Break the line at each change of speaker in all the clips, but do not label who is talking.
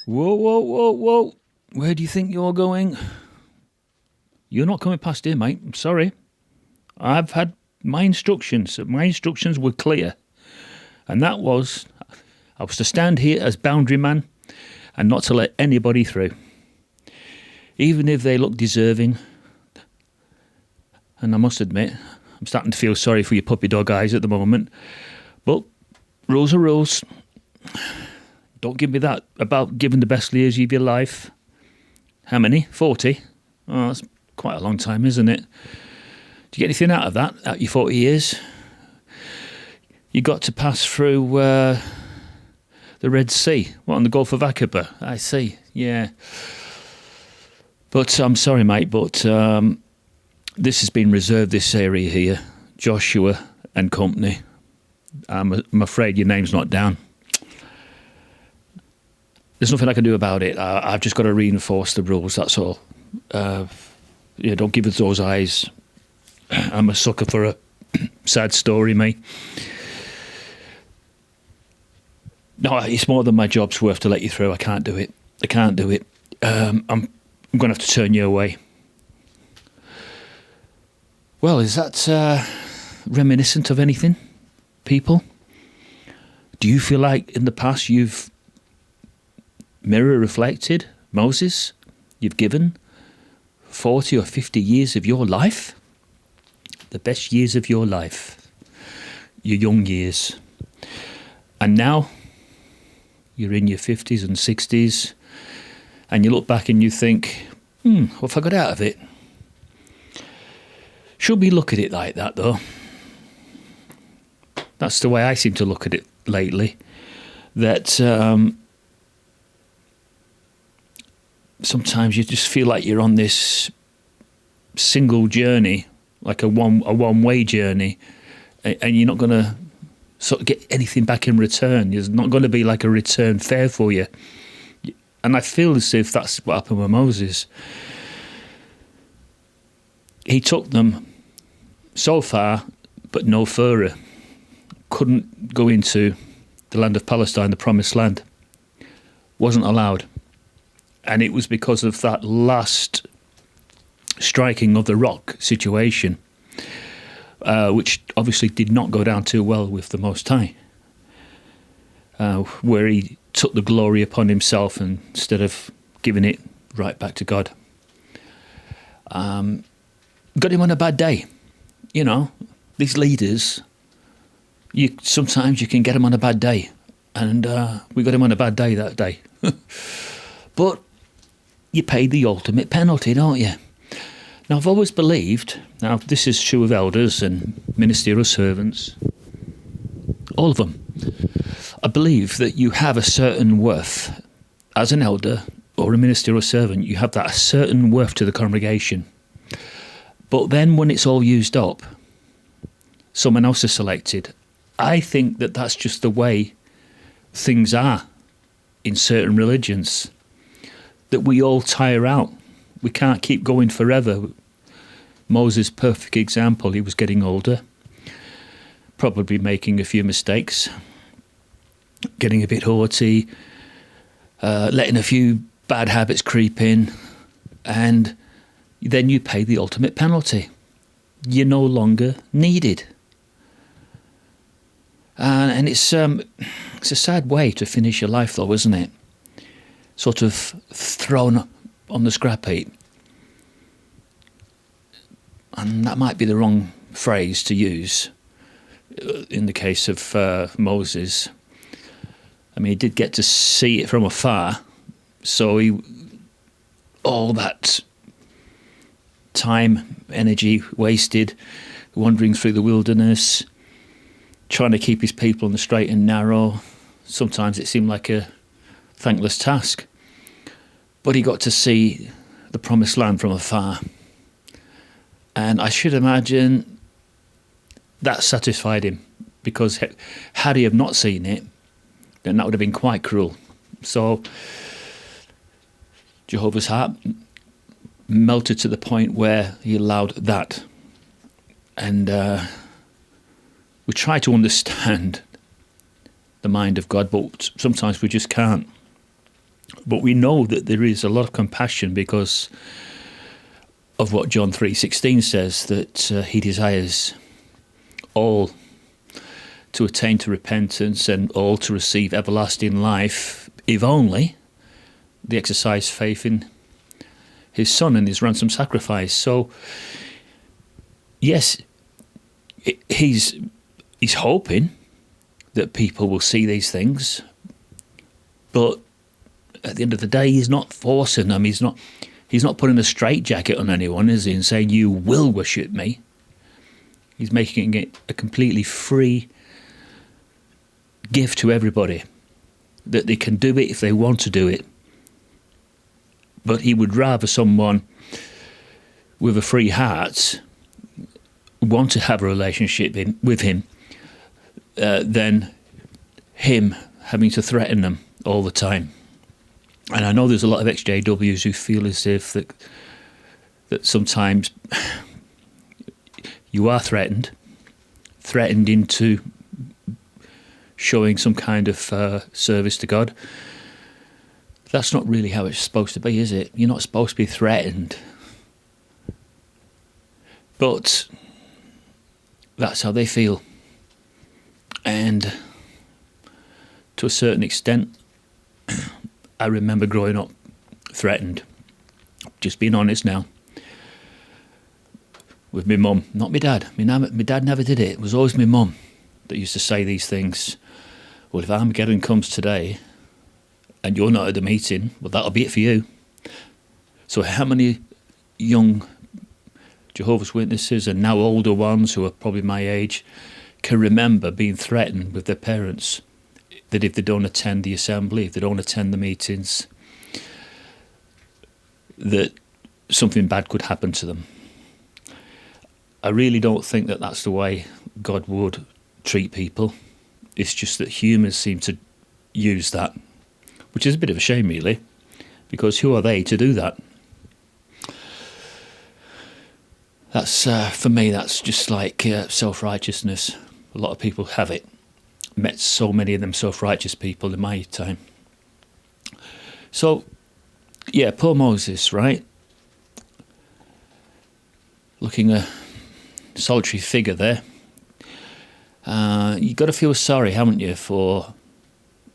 Whoa, whoa, whoa, whoa. Where do you think you're going? You're not coming past here, mate. I'm sorry. I've had my instructions. My instructions were clear. And that was I was to stand here as boundary man and not to let anybody through. Even if they look deserving. And I must admit, I'm starting to feel sorry for your puppy dog eyes at the moment. But rules are rules. Don't give me that about giving the best years of your life. How many? 40? Oh, that's quite a long time, isn't it? Do you get anything out of that, out your 40 years? You got to pass through the Red Sea. What, on the Gulf of Aqaba? I see, yeah. But I'm sorry, mate, but this has been reserved, this area here. Joshua and company. I'm afraid your name's not down. There's nothing I can do about it. I've just got to reinforce the rules, that's all. Don't give us those eyes. I'm a sucker for a sad story, me. No, it's more than my job's worth to let you through. I can't do it. I'm going to have to turn you away. Well, is that reminiscent of anything, people? Do you feel like in the past you've mirror reflected Moses? You've given 40 or 50 years of your life? The best years of your life. Your young years. And now you're in your 50s and 60s and you look back and you think, what have I got out of it? Should we look at it like that, though? That's the way I seem to look at it lately. That sometimes you just feel like you're on this single journey, like a one-way journey, and you're not going to sort of get anything back in return. There's not going to be like a return fare for you. And I feel as if that's what happened with Moses. He took them so far, but no further. Couldn't go into the land of Palestine, the promised land. Wasn't allowed. And it was because of that last striking of the rock situation, which obviously did not go down too well with the Most High, where he took the glory upon himself instead of giving it right back to God. Got him on a bad day. You know, these leaders, sometimes you can get them on a bad day. And we got him on a bad day that day. But you pay the ultimate penalty, don't you? Now, I've always believed, now this is true of elders and ministerial servants, all of them. I believe that you have a certain worth as an elder or a ministerial servant. You have that a certain worth to the congregation. But then when it's all used up, someone else is selected. I think that that's just the way things are in certain religions, that we all tire out. We can't keep going forever. Moses, perfect example. He was getting older, probably making a few mistakes, getting a bit haughty, letting a few bad habits creep in, and then you pay the ultimate penalty. You're no longer needed. And it's a sad way to finish your life, though, isn't it? Sort of thrown on the scrap heap. And that might be the wrong phrase to use in the case of Moses. I mean, he did get to see it from afar. So all that time, energy wasted, wandering through the wilderness, trying to keep his people on the straight and narrow. Sometimes it seemed like a thankless task. But he got to see the promised land from afar. And I should imagine that satisfied him, because had he have not seen it, then that would have been quite cruel. So Jehovah's heart melted to the point where he allowed that. And we try to understand the mind of God, but sometimes we just can't. But we know that there is a lot of compassion because of what John 3:16 says, that he desires all to attain to repentance and all to receive everlasting life, if only they exercise faith in his Son and his ransom sacrifice. So, yes, he's hoping that people will see these things, but at the end of the day, he's not forcing them. He's not putting a straitjacket on anyone, is he, and saying, you will worship me. He's making it a completely free gift to everybody, that they can do it if they want to do it. But he would rather someone with a free heart want to have a relationship with him than him having to threaten them all the time. And I know there's a lot of ex-JWs who feel as if that sometimes you are threatened into showing some kind of service to God. That's not really how it's supposed to be, is it? You're not supposed to be threatened. But that's how they feel. And to a certain extent, I remember growing up threatened. Just being honest now. With my mum, not my dad. My dad never did it. It was always my mum that used to say these things. Well, if Armageddon comes today and you're not at the meeting, well, that'll be it for you. So how many young Jehovah's Witnesses and now older ones who are probably my age can remember being threatened with their parents that if they don't attend the assembly, if they don't attend the meetings, that something bad could happen to them? I really don't think that that's the way God would treat people. It's just that humans seem to use that, which is a bit of a shame, really, because who are they to do that? That's, for me, that's just like self-righteousness. A lot of people have it. Met so many of them self-righteous people in my time. So, yeah, poor Moses, right? Looking a solitary figure there. You've got to feel sorry, haven't you, for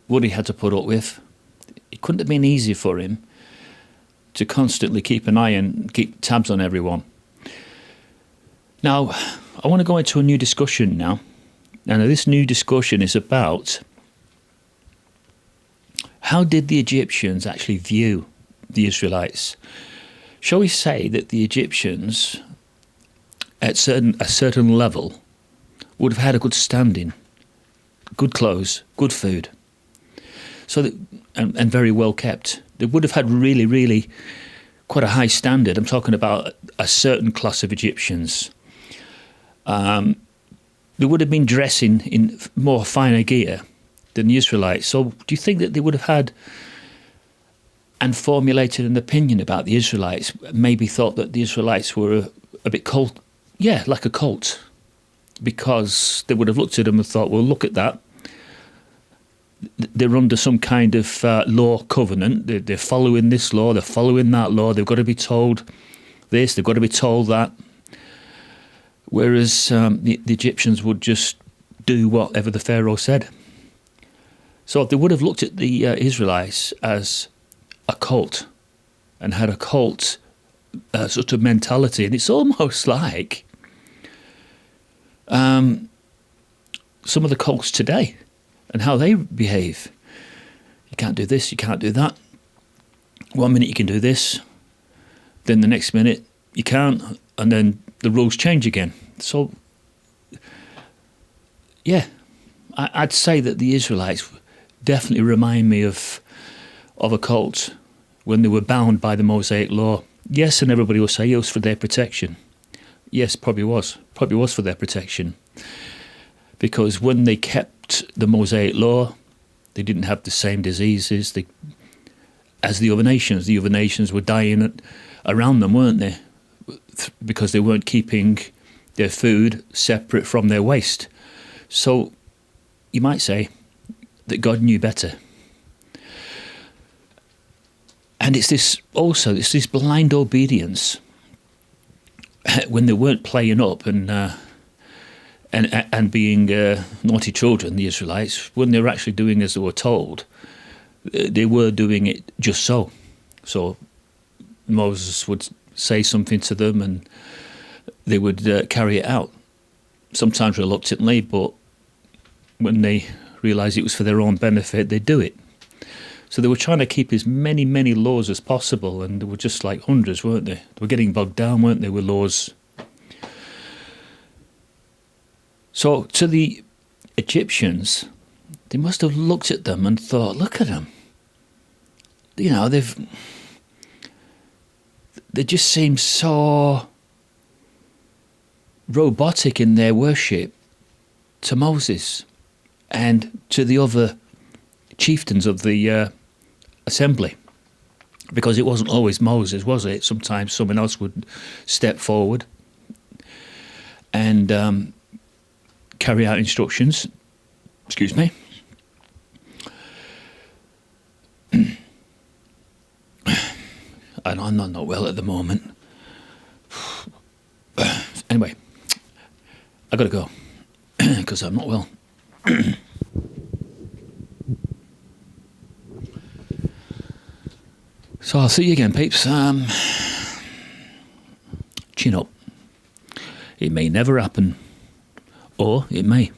what he had to put up with. It couldn't have been easy for him to constantly keep an eye and keep tabs on everyone. Now, I want to go into a new discussion now. And this new discussion is about how did the Egyptians actually view the Israelites? Shall we say that the Egyptians, at a certain level, would have had a good standing, good clothes, good food, so that, and very well kept. They would have had really, really quite a high standard. I'm talking about a certain class of Egyptians. They would have been dressing in more finer gear than the Israelites. So do you think that they would have had and formulated an opinion about the Israelites, maybe thought that the Israelites were a bit cult? Yeah, like a cult. Because they would have looked at them and thought, well, look at that. They're under some kind of law covenant. They're following this law, they're following that law. They've got to be told this, they've got to be told that. Whereas the Egyptians would just do whatever the Pharaoh said. So they would have looked at the Israelites as a cult and had a cult sort of mentality. And it's almost like some of the cults today and how they behave. You can't do this, you can't do that. 1 minute you can do this, then the next minute you can't, and then the rules change again. So, yeah, I'd say that the Israelites definitely remind me of a cult when they were bound by the Mosaic law. Yes, and everybody will say it was for their protection. Yes, probably was for their protection. Because when they kept the Mosaic law, they didn't have the same diseases as the other nations. The other nations were dying around them, weren't they? Because they weren't keeping their food separate from their waste. So you might say that God knew better. And it's this blind obedience when they weren't playing up and being naughty children, the Israelites, when they were actually doing as they were told, they were doing it just so. So Moses would say something to them and they would carry it out, sometimes reluctantly, but when they realised it was for their own benefit, they'd do it. So they were trying to keep as many, many laws as possible, and there were just like hundreds, weren't they? They were getting bogged down, weren't they, with laws. So to the Egyptians, they must have looked at them and thought, look at them. You know, they just seem so robotic in their worship to Moses and to the other chieftains of the assembly, because it wasn't always Moses, was it? Sometimes someone else would step forward and carry out instructions. Excuse me. I'm not well at the moment. Anyway, I gotta go because I'm not well. So I'll see you again, peeps. Chin up. It may never happen, or it may.